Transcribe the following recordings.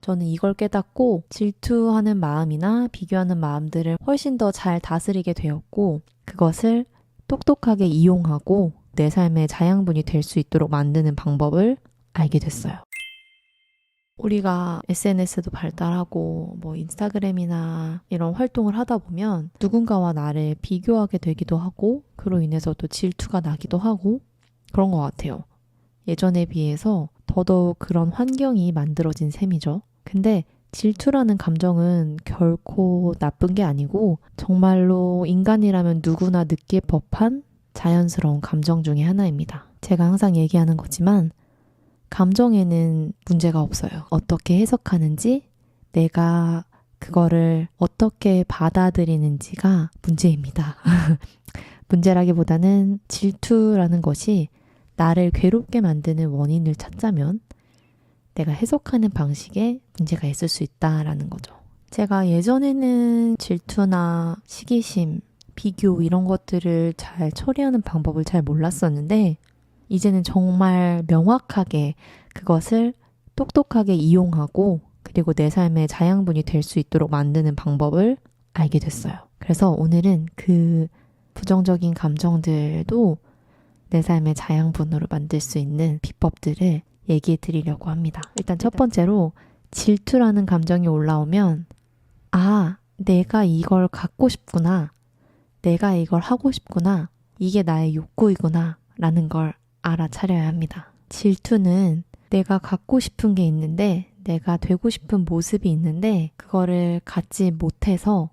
저는 이걸 깨닫고 질투하는 마음이나 비교하는 마음들을 훨씬 더 잘 다스리게 되었고, 그것을 똑똑하게 이용하고 내 삶의 자양분이 될 수 있도록 만드는 방법을 알게 됐어요. 우리가 SNS도 발달하고 뭐 인스타그램이나 이런 활동을 하다 보면 누군가와 나를 비교하게 되기도 하고, 그로 인해서 또 질투가 나기도 하고 그런 것 같아요. 예전에 비해서 더더욱 그런 환경이 만들어진 셈이죠. 근데 질투라는 감정은 결코 나쁜 게 아니고 정말로 인간이라면 누구나 느낄 법한 자연스러운 감정 중에 하나입니다. 제가 항상 얘기하는 거지만 감정에는 문제가 없어요. 어떻게 해석하는지, 내가 그거를 어떻게 받아들이는지가 문제입니다. 문제라기보다는 질투라는 것이 나를 괴롭게 만드는 원인을 찾자면 내가 해석하는 방식에 문제가 있을 수 있다라는 거죠. 제가 예전에는 질투나 시기심, 비교 이런 것들을 잘 처리하는 방법을 잘 몰랐었는데 이제는 정말 명확하게 그것을 똑똑하게 이용하고 그리고 내 삶의 자양분이 될 수 있도록 만드는 방법을 알게 됐어요. 그래서 오늘은 그 부정적인 감정들도 내 삶의 자양분으로 만들 수 있는 비법들을 얘기해 드리려고 합니다. 일단 첫 번째로 질투라는 감정이 올라오면 내가 이걸 갖고 싶구나. 내가 이걸 하고 싶구나. 이게 나의 욕구이구나. 라는 걸 알아차려야 합니다. 질투는 내가 갖고 싶은 게 있는데, 내가 되고 싶은 모습이 있는데 그거를 갖지 못해서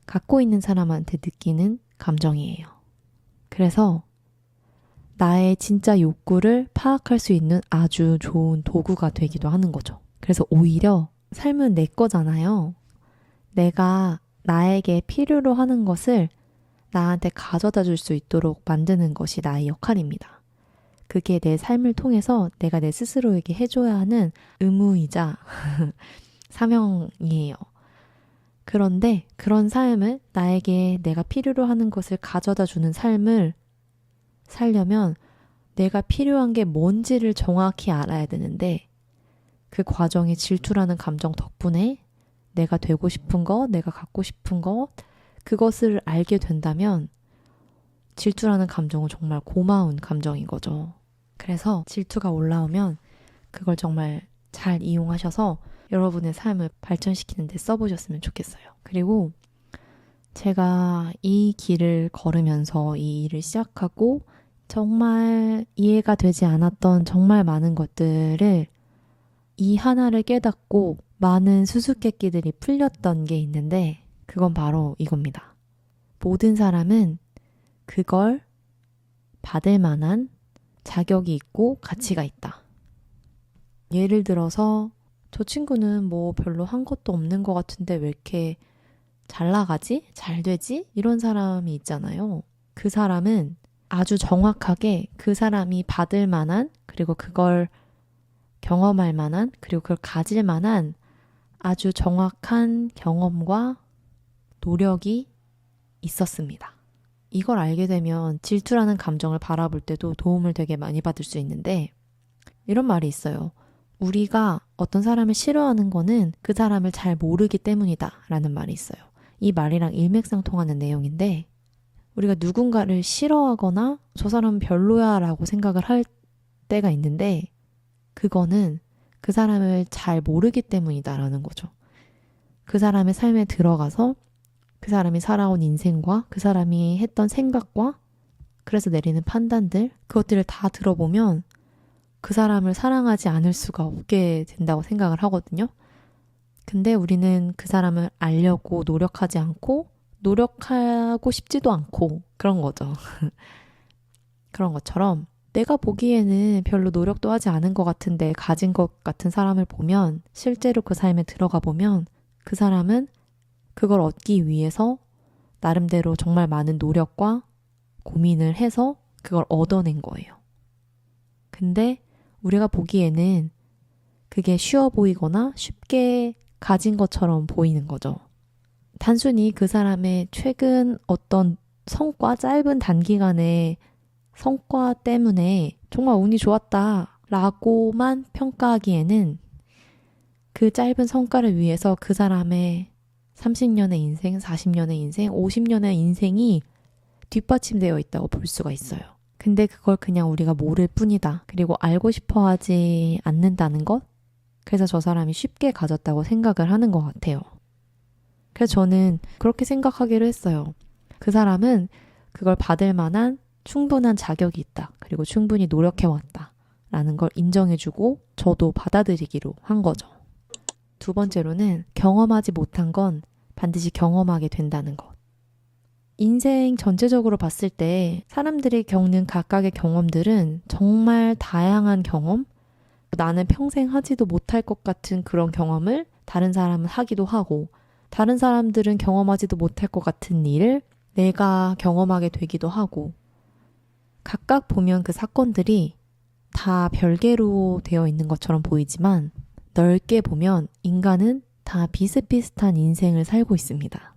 갖고 있는 사람한테 느끼는 감정이에요. 그래서 나의 진짜 욕구를 파악할 수 있는 아주 좋은 도구가 되기도 하는 거죠. 그래서 오히려 삶은 내 거잖아요. 내가 나에게 필요로 하는 것을 나한테 가져다 줄 수 있도록 만드는 것이 나의 역할입니다. 그게 내 삶을 통해서 내가 내 스스로에게 해줘야 하는 의무이자 사명이에요. 그런데 그런 삶을, 나에게 내가 필요로 하는 것을 가져다 주는 삶을 살려면 내가 필요한 게 뭔지를 정확히 알아야 되는데, 그 과정이 질투라는 감정 덕분에 내가 되고 싶은 것, 내가 갖고 싶은 것, 그것을 알게 된다면 질투라는 감정은 정말 고마운 감정인 거죠. 그래서 질투가 올라오면 그걸 정말 잘 이용하셔서 여러분의 삶을 발전시키는 데 써보셨으면 좋겠어요. 그리고 제가 이 길을 걸으면서 이 일을 시작하고 정말 이해가 되지 않았던 정말 많은 것들을 이 하나를 깨닫고 많은 수수께끼들이 풀렸던 게 있는데, 그건 바로 이겁니다. 모든 사람은 그걸 받을 만한 자격이 있고 가치가 있다. 예를 들어서 저 친구는 뭐 별로 한 것도 없는 것 같은데 왜 이렇게 잘 나가지? 잘 되지? 이런 사람이 있잖아요. 그 사람은 아주 정확하게 그 사람이 받을 만한, 그리고 그걸 경험할 만한, 그리고 그걸 가질 만한 아주 정확한 경험과 노력이 있었습니다. 이걸 알게 되면 질투라는 감정을 바라볼 때도 도움을 되게 많이 받을 수 있는데, 이런 말이 있어요. 우리가 어떤 사람을 싫어하는 거는 그 사람을 잘 모르기 때문이다 라는 말이 있어요. 이 말이랑 일맥상통하는 내용인데, 우리가 누군가를 싫어하거나 저 사람은 별로야 라고 생각을 할 때가 있는데, 그거는 그 사람을 잘 모르기 때문이다 라는 거죠. 그 사람의 삶에 들어가서 그 사람이 살아온 인생과 그 사람이 했던 생각과 그래서 내리는 판단들, 그것들을 다 들어보면 그 사람을 사랑하지 않을 수가 없게 된다고 생각을 하거든요. 근데 우리는 그 사람을 알려고 노력하지 않고 노력하고 싶지도 않고 그런 거죠. 그런 것처럼 내가 보기에는 별로 노력도 하지 않은 것 같은데 가진 것 같은 사람을 보면, 실제로 그 삶에 들어가 보면 그 사람은 그걸 얻기 위해서 나름대로 정말 많은 노력과 고민을 해서 그걸 얻어낸 거예요. 근데 우리가 보기에는 그게 쉬워 보이거나 쉽게 가진 것처럼 보이는 거죠. 단순히 그 사람의 최근 어떤 성과, 짧은 단기간의 성과 때문에 정말 운이 좋았다 라고만 평가하기에는 그 짧은 성과를 위해서 그 사람의 30년의 인생, 40년의 인생, 50년의 인생이 뒷받침되어 있다고 볼 수가 있어요. 근데 그걸 그냥 우리가 모를 뿐이다. 그리고 알고 싶어 하지 않는다는 것? 그래서 저 사람이 쉽게 가졌다고 생각을 하는 것 같아요. 그래서 저는 그렇게 생각하기로 했어요. 그 사람은 그걸 받을 만한 충분한 자격이 있다. 그리고 충분히 노력해왔다. 라는 걸 인정해주고 저도 받아들이기로 한 거죠. 두 번째로는 경험하지 못한 건 반드시 경험하게 된다는 것. 인생 전체적으로 봤을 때 사람들이 겪는 각각의 경험들은 정말 다양한 경험, 나는 평생 하지도 못할 것 같은 그런 경험을 다른 사람은 하기도 하고, 다른 사람들은 경험하지도 못할 것 같은 일을 내가 경험하게 되기도 하고, 각각 보면 그 사건들이 다 별개로 되어 있는 것처럼 보이지만 넓게 보면 인간은 다 비슷비슷한 인생을 살고 있습니다.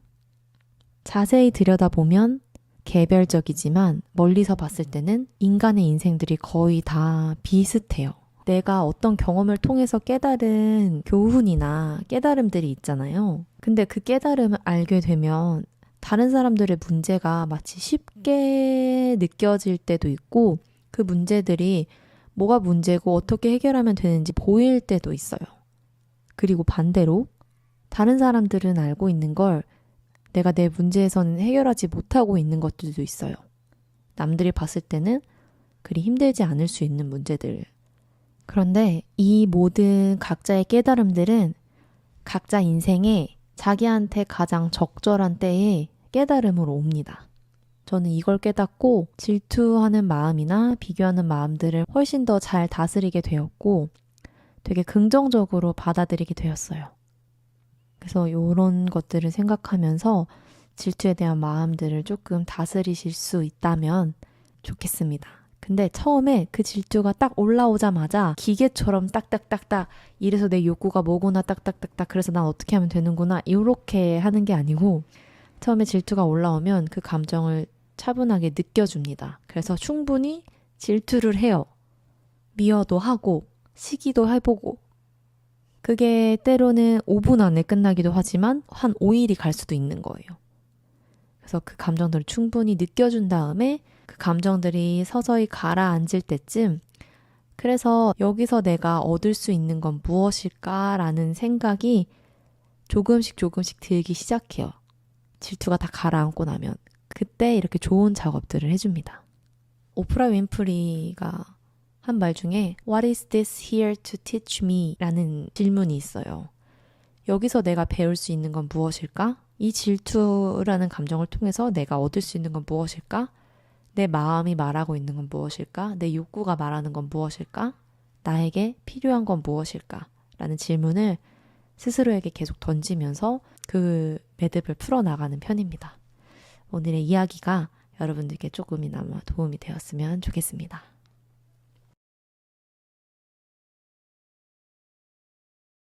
자세히 들여다보면 개별적이지만 멀리서 봤을 때는 인간의 인생들이 거의 다 비슷해요. 내가 어떤 경험을 통해서 깨달은 교훈이나 깨달음들이 있잖아요. 근데 그 깨달음을 알게 되면 다른 사람들의 문제가 마치 쉽게 느껴질 때도 있고 그 문제들이 뭐가 문제고 어떻게 해결하면 되는지 보일 때도 있어요. 그리고 반대로 다른 사람들은 알고 있는 걸 내가 내 문제에서는 해결하지 못하고 있는 것들도 있어요. 남들이 봤을 때는 그리 힘들지 않을 수 있는 문제들. 그런데 이 모든 각자의 깨달음들은 각자 인생에 자기한테 가장 적절한 때에 깨달음으로 옵니다. 저는 이걸 깨닫고 질투하는 마음이나 비교하는 마음들을 훨씬 더 잘 다스리게 되었고 되게 긍정적으로 받아들이게 되었어요. 그래서 이런 것들을 생각하면서 질투에 대한 마음들을 조금 다스리실 수 있다면 좋겠습니다. 근데 처음에 그 질투가 딱 올라오자마자 기계처럼 딱딱딱딱 이래서 내 욕구가 뭐구나 딱딱딱딱 그래서 난 어떻게 하면 되는구나 이렇게 하는 게 아니고 처음에 질투가 올라오면 그 감정을 차분하게 느껴줍니다. 그래서 충분히 질투를 해요. 미워도 하고 시기도 해보고 그게 때로는 5분 안에 끝나기도 하지만 한 5일이 갈 수도 있는 거예요. 그래서 그 감정들을 충분히 느껴준 다음에 그 감정들이 서서히 가라앉을 때쯤 그래서 여기서 내가 얻을 수 있는 건 무엇일까라는 생각이 조금씩 들기 시작해요. 질투가 다 가라앉고 나면 그때 이렇게 좋은 작업들을 해줍니다. 오프라 윈프리가 한 말 중에 What is this here to teach me? 라는 질문이 있어요. 여기서 내가 배울 수 있는 건 무엇일까? 이 질투라는 감정을 통해서 내가 얻을 수 있는 건 무엇일까? 내 마음이 말하고 있는 건 무엇일까? 내 욕구가 말하는 건 무엇일까? 나에게 필요한 건 무엇일까? 라는 질문을 스스로에게 계속 던지면서 그 매듭을 풀어나가는 편입니다. 오늘의 이야기가 여러분들께 조금이나마 도움이 되었으면 좋겠습니다.